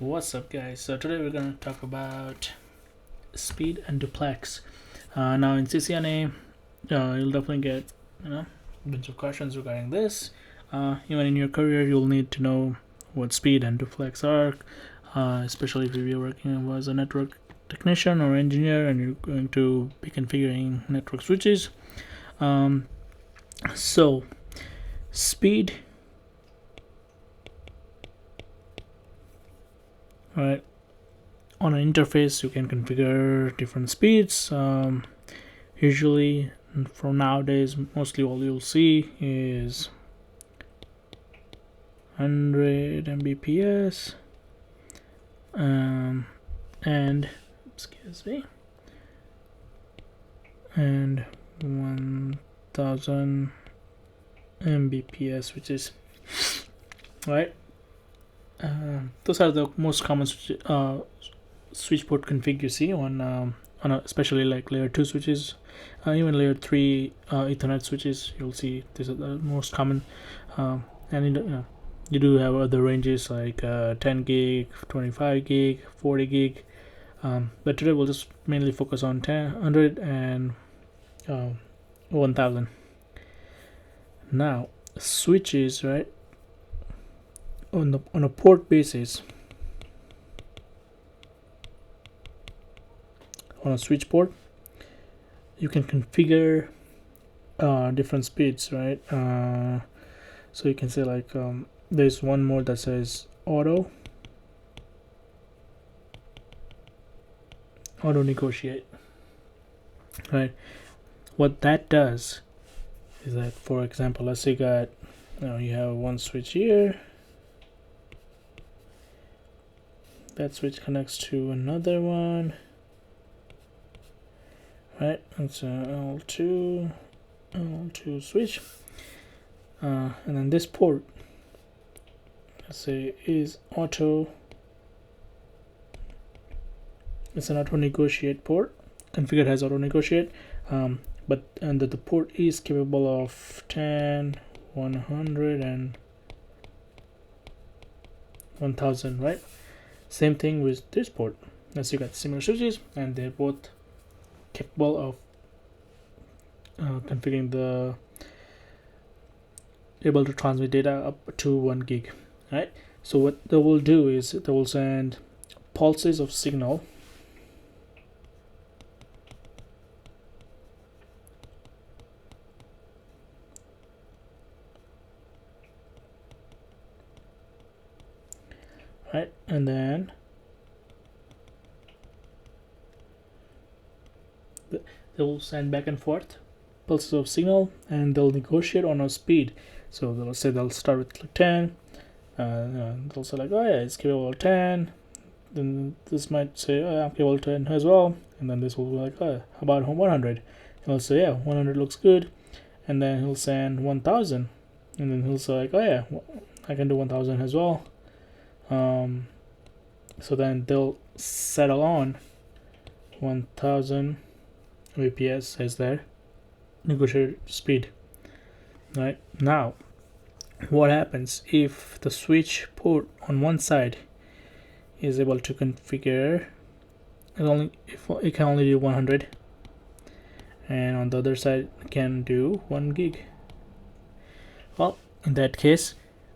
What's up, guys? So today we're going to talk about speed and duplex. Now in CCNA, you'll definitely get a bunch of questions regarding this. Even in your career, you'll need to know what speed and duplex are, especially if you're working as a network technician or engineer and you're going to be configuring network switches. So speed, right? On an interface, you can configure different speeds. Usually, for nowadays, mostly all you'll see is 100 Mbps and excuse me, and 1000 Mbps, which is right. Those are the most common switch port config you see on especially like layer 2 switches, even layer 3 Ethernet switches. You'll see these are the most common, and you do have other ranges like 10 gig, 25 gig, 40 gig, but today we'll just mainly focus on 100 and 1000. Now switches, right, on a port basis, on a switch port you can configure different speeds, right? So you can say like there's one mode that says auto negotiate, right? What that does is that, for example, let's say you have one switch here, that switch connects to another one, right? It's a L2 switch, and then this port, let's say, is auto. It's an auto negotiate port, configured as auto negotiate, but the port is capable of 10, 100 and 1000, right? Same thing with this port. As you got similar switches and they're both capable of configuring able to transmit data up to 1 gig, right? So what they will do is they will send pulses of signal right, and then they will send back and forth pulses of signal, and they'll negotiate on a speed. So they'll say they'll start with like 10, they'll say like, oh yeah, it's capable of 10, then this might say, oh yeah, I'm capable of 10 as well, and then this will be like, oh, how about 100? He'll say, yeah, 100 looks good, and then he'll send 1000, and then he'll say like, oh yeah, I can do 1000 as well. So then they'll settle on 1000 Mbps as their negotiated speed. Right now, what happens if the switch port on one side is able to configure it can only do 100, and on the other side it can do 1 gig? Well, in that case,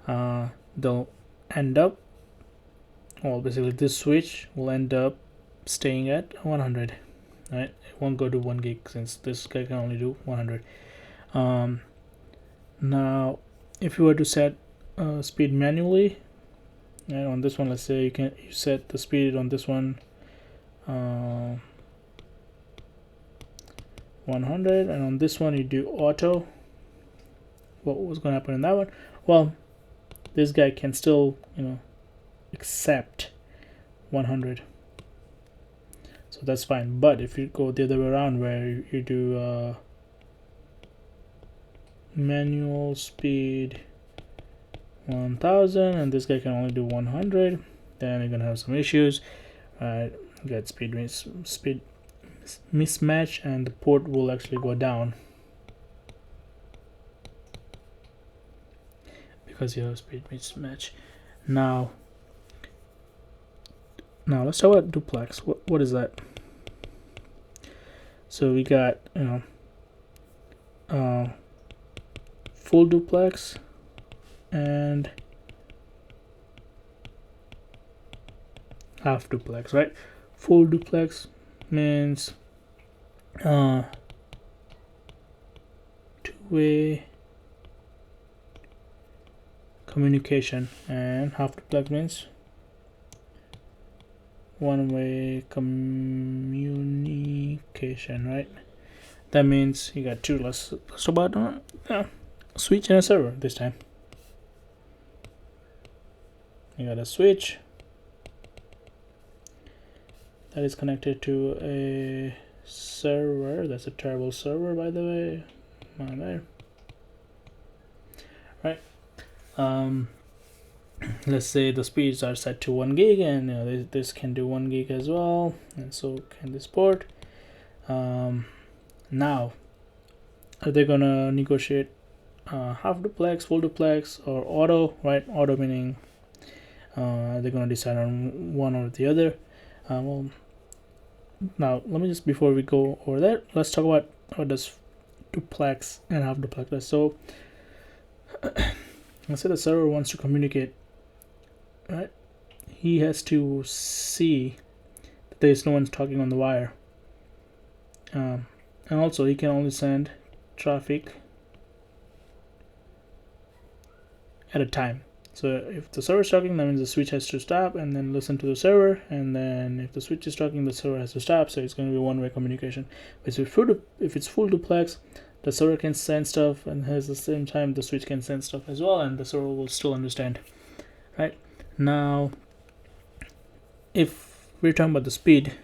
they'll end up, well, basically this switch will end up staying at 100, right? It won't go to 1 gig since this guy can only do 100. Now if you were to set speed manually, and on this one, let's say you set the speed on this one 100, and on this one you do auto, what was going to happen in that one? Well, this guy can still accept 100, so that's fine. But if you go the other way around, where you do manual speed 1000 and this guy can only do 100, then you're gonna have some issues, right? Get speed mismatch, and the port will actually go down because you have speed mismatch. Now Now let's talk about duplex. What is that? So we got, full duplex and half duplex, right? Full duplex means two-way communication, and half duplex means one-way communication, right? That means you got two. Let's talk about a switch and a server this time. You got a switch that is connected to a server. That's a terrible server, by the way. Not there. Right. Let's say the speeds are set to 1 gig, and this can do 1 gig as well, and so can this port. Now, are they gonna negotiate half duplex, full duplex, or auto? Right, auto meaning they're gonna decide on one or the other. Well, now let me just, before we go over that, let's talk about what does duplex and half duplex does. So let's say the server wants to communicate, right? He has to see that there's no one talking on the wire, and also he can only send traffic at a time. So if the server is talking, that means the switch has to stop and then listen to the server, and then if the switch is talking, the server has to stop. So it's going to be one-way communication. But if it's full duplex, the server can send stuff, and at the same time the switch can send stuff as well, and the server will still understand. Right now, if we're talking about the speed,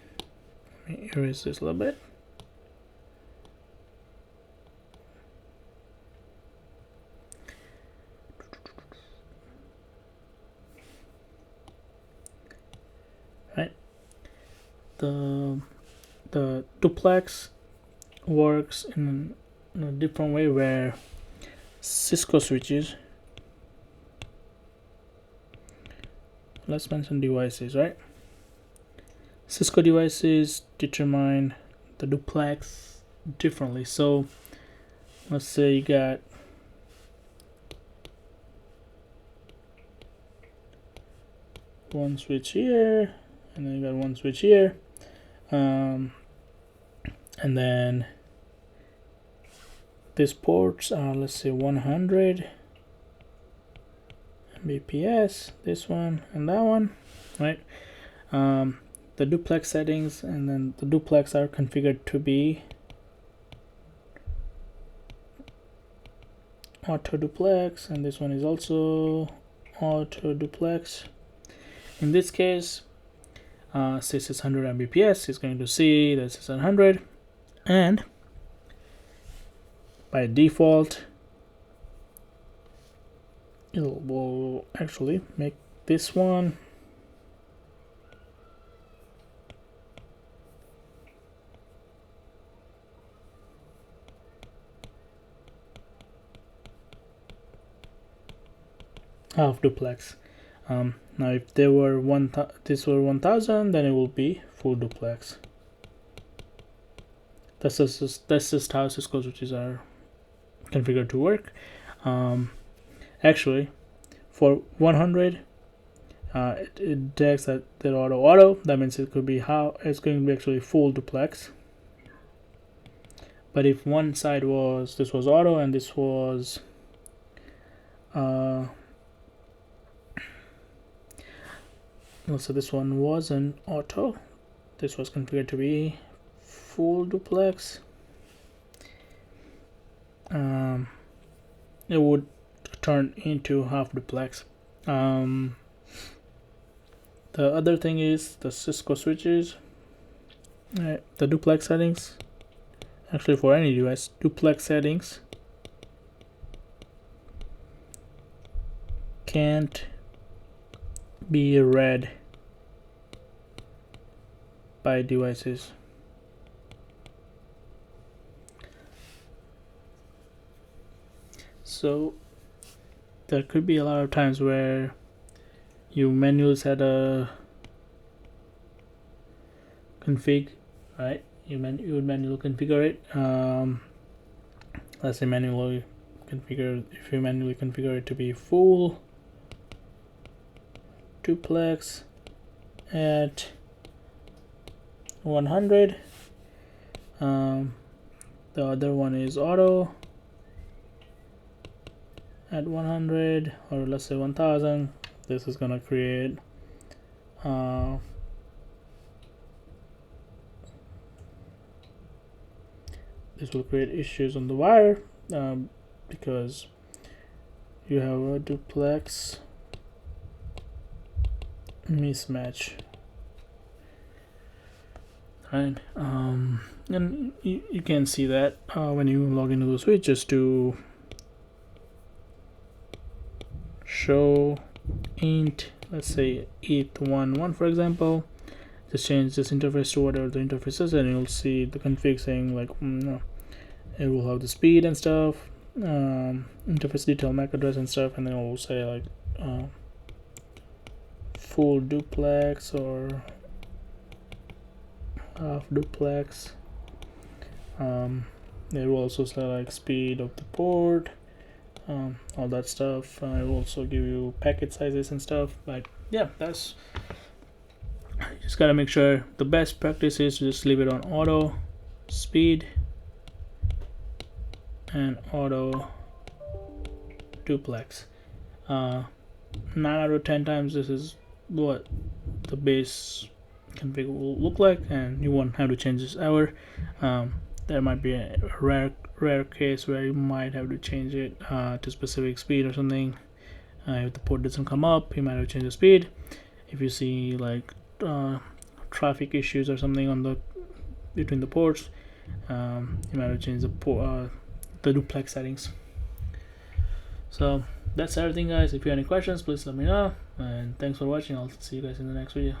let me erase this a little bit. Right, the duplex works in a different way, where Cisco switches, let's mention devices, right? Cisco devices determine the duplex differently. So let's say you got one switch here, and then you got one switch here, and then these ports are, let's say, 100 Mbps, this one and that one, right? The duplex settings, and then the duplex are configured to be auto duplex, and this one is also auto duplex. In this case, since it's 100 Mbps, it's going to see that it's 100, and by default it will actually make this one half duplex. Now if there were this were 1000, then it will be full duplex. That's just how Cisco switches are configured to work. Actually, for 100, it detects that they're auto. That means it could be it's going to be actually full duplex. But if one side this was auto and this was so this one wasn't auto, this was configured to be full duplex, it would turn into half duplex. The other thing is the Cisco switches, the duplex settings, actually for any device, duplex settings can't be read by devices. So there could be a lot of times where you manually set a config, right? You would manually configure it. Let's say manually configure. If you manually configure it to be full duplex at 100. The other one is auto at 100, or let's say 1000. This is gonna create this will create issues on the wire, because you have a duplex mismatch, right? And you can see that when you log into the switch. Just to show int, let's say eth11 for example, just change this interface to whatever the interface is, and you'll see the config saying like it will have the speed and stuff, interface detail, MAC address and stuff, and then it will say like full duplex or half duplex. It will also say like speed of the port, all that stuff. It will also give you packet sizes and stuff. But yeah, that's, you just gotta make sure. The best practice is to just leave it on auto speed and auto duplex. 9 out of 10 times this is what the base config will look like, and you won't have to change this ever. There might be a rare case where you might have to change it to specific speed or something. If the port doesn't come up, you might have to change the speed. If you see like traffic issues or something on the between the ports, you might have to change the duplex settings. So that's everything, guys. If you have any questions, please let me know, and thanks for watching. I'll see you guys in the next video.